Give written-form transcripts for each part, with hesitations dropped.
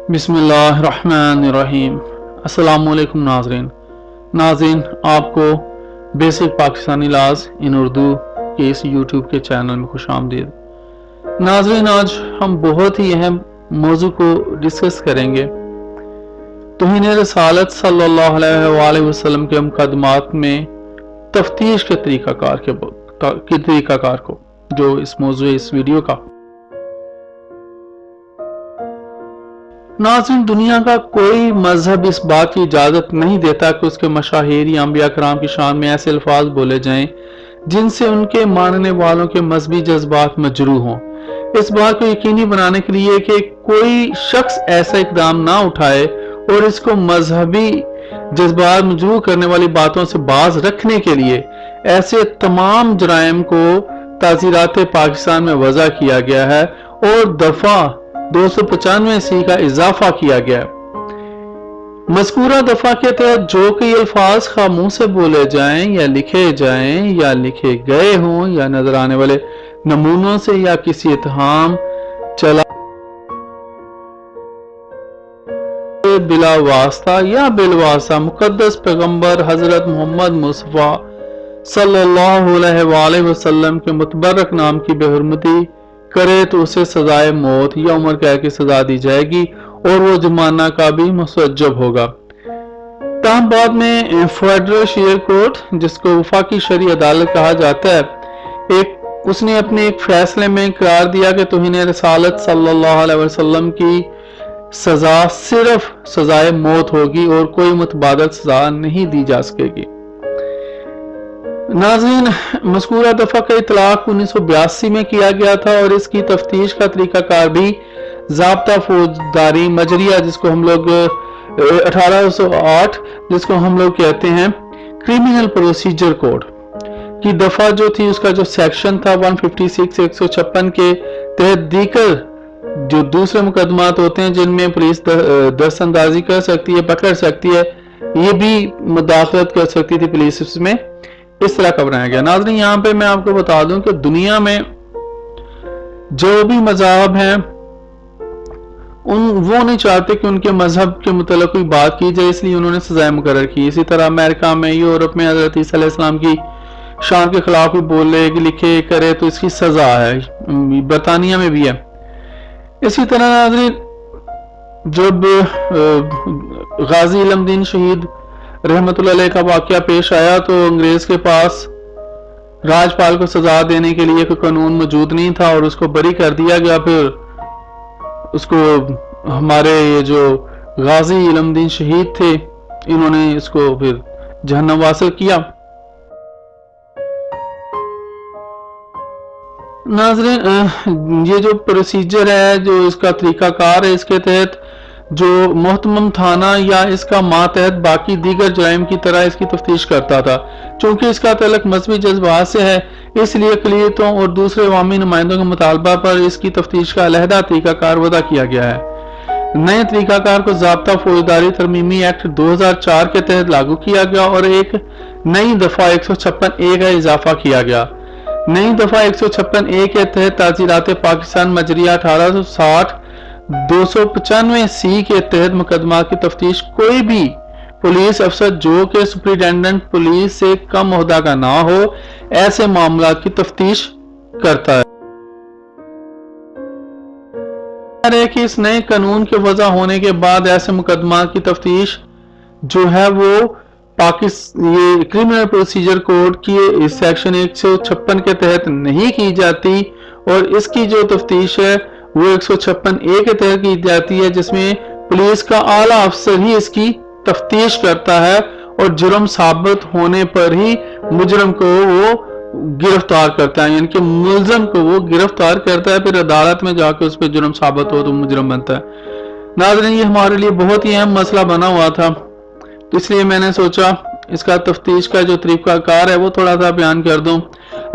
बिस्मिल्लाहिर्रहमानिर्रहीम। अस्सलाम वालेकुम नाज़रीन, आपको बेसिक पाकिस्तानी लाज इन उर्दू के इस यूट्यूब के चैनल में खुश आमदीद। नाज़रीन, आज हम बहुत ही अहम मौजू को डिस्कस करेंगे। तौहीन रसालत सल्लल्लाहु अलैहि वसल्लम के मुकदमात में तफ्तीश के तरीक़ाकार को, जो इस मौजू इस वीडियो का। नाज़रीन, दुनिया का कोई मजहब इस बात की इजाज़त नहीं देता कि उसके मशाहिर या अंबिया कराम की शान में ऐसे अल्फाज बोले जाएं जिनसे उनके मानने वालों के मजहबी जज्बात मजरूह हों। इस बात को यकीनी बनाने के लिए कि कोई शख्स ऐसा इकदाम ना उठाए और इसको मजहबी जज्बात मजरूह करने वाली बातों से बाज रखने के लिए ऐसे तमाम जराइम को ताज़ीरात पाकिस्तान में वज़ा किया गया है और दफा 295C का इजाफा किया गया। मज़कूरा दफा के तहत जो कई अल्फाज खामोश से बोले जाएं या लिखे गए हों या नजर आने वाले नमूनों से या किसी इत्हाम चला बिला वास्ता या बिलवास्ता मुकद्दस पैगंबर हजरत मोहम्मद मुस्तफा सल्लल्लाहु अलैहि वसल्लम के मुतबरक नाम की बेहुरमती करे तो उसे सजाए मौत या उम्र कैद की सजा दी जाएगी और वो जुर्माना का भी मुसज्जब होगा। ताहम बाद में फेडरल शरीयत कोर्ट, जिसको वफाकी शरई अदालत कहा जाता है, उसने अपने एक फैसले में करार दिया कि तौहीन रसालत सल्लल्लाहु अलैहि वसल्लम की सजा सिर्फ सजाए मौत होगी और कोई मुतबादल सजा नहीं दी जा सकेगी। नाज़रीन, मज़कूरा दफा का इतलाक 1982 में किया गया था और इसकी तफ्तीश का तरीकाकार भी ज़ाब्ता फौजदारी मजरिया, जिसको हम लोग 1808 जिसको हम लोग कहते हैं क्रिमिनल प्रोसीजर कोड की दफा जो थी, उसका जो सेक्शन था 156 156 के तहत दीकर जो दूसरे मुकदमात होते हैं जिनमें पुलिस दस्तंदाजी कर सकती है, पकड़ सकती है, ये भी मुदाखलत कर सकती थी पुलिस, इसमें इस तरह का बनाया गया। नाज़रीन, यहाँ पे मैं आपको बता दूं कि दुनिया में जो भी मज़हब हैं वो नहीं चाहते कि उनके मजहब के मुतल्लिक़ कोई बात की जाए, इसलिए उन्होंने सजाएं मुकर्रर की। इसी तरह अमेरिका में, यूरोप में हज़रत ईसा अलैहिस्सलाम की शान के खिलाफ भी बोले लिखे करे तो इसकी सजा है। बरतानिया में भी है। इसी तरह नाज़रीन, जब गाजी इल्मुद्दीन शहीद रहमतुल्लाह अलैह का वाक़या पेश आया तो अंग्रेज के पास राजपाल को सजा देने के लिए कोई कानून मौजूद नहीं था और उसको बरी कर दिया गया। फिर उसको हमारे ये जो गाजी इल्मुद्दीन शहीद थे, इन्होंने इसको फिर जहन्नम वासिल किया। नाज़रीन, ये जो प्रोसीजर है, जो इसका तरीकाकार है, इसके तहत जो मोहतमम थाना या इसका मातहत बाकी दीगर जराइम की तरह इसकी तफ्तीश करता था। चूंकि इसका तल्लुक मजहबी जज्बात से है, इसलिए अक़लियतों और दूसरे अवामी नुमाइंदों के मुतालबा पर इसकी तफ्तीश का अलहदा तरीकाकार वज़ा किया गया है। नए तरीकाकार को ज़ाब्ता फौजदारी तरमीमी एक्ट 2004 के तहत लागू किया गया और एक नई दफा 156A का इजाफा किया गया। नई दफा 156A के तहत ताज़ीरात पाकिस्तान मजरिया 1860 295C के तहत मुकदमा की तफ्तीश कोई भी पुलिस अफसर जो कि सुपरिटेंडेंट पुलिस से कम ओहदा का ना हो, ऐसे मामला की तफ्तीश करता है कि इस नए कानून के वज़ा होने के बाद ऐसे मुकदमा की तफ्तीश जो है वो ये क्रिमिनल प्रोसीजर कोड की सेक्शन 156 के तहत नहीं की जाती और इसकी जो तफ्तीश है वो 156A के तहत की जाती है, जिसमें पुलिस का आला अफसर ही इसकी तफ्तीश करता है और जुर्म साबित होने पर ही मुजरम को वो गिरफ्तार करता है, यानी कि मुलजम को वो गिरफ्तार करता है, फिर अदालत में जाकर उस पर जुर्म साबित हो तो मुजरम बनता है। नाज़रीन, ये हमारे लिए बहुत ही अहम मसला बना हुआ था, तो इसलिए मैंने सोचा इसका तफ्तीश का जो तरीकाकार है वो थोड़ा सा बयान कर दूं।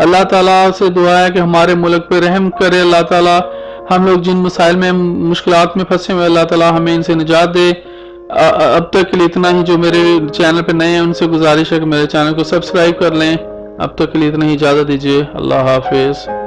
अल्लाह ताला से दुआ है कि हमारे मुल्क पे रहम करे। अल्लाह ताला हम लोग जिन मसाइल में मुश्किलात में फंसे हुए, अल्लाह ताला हमें इनसे निजात दे। अब तक के लिए इतना ही। जो मेरे चैनल पे नए हैं उनसे गुजारिश है कि मेरे चैनल को सब्सक्राइब कर लें। अब तक के लिए इतना ही, इजाज़त दीजिए। अल्लाह हाफिज़।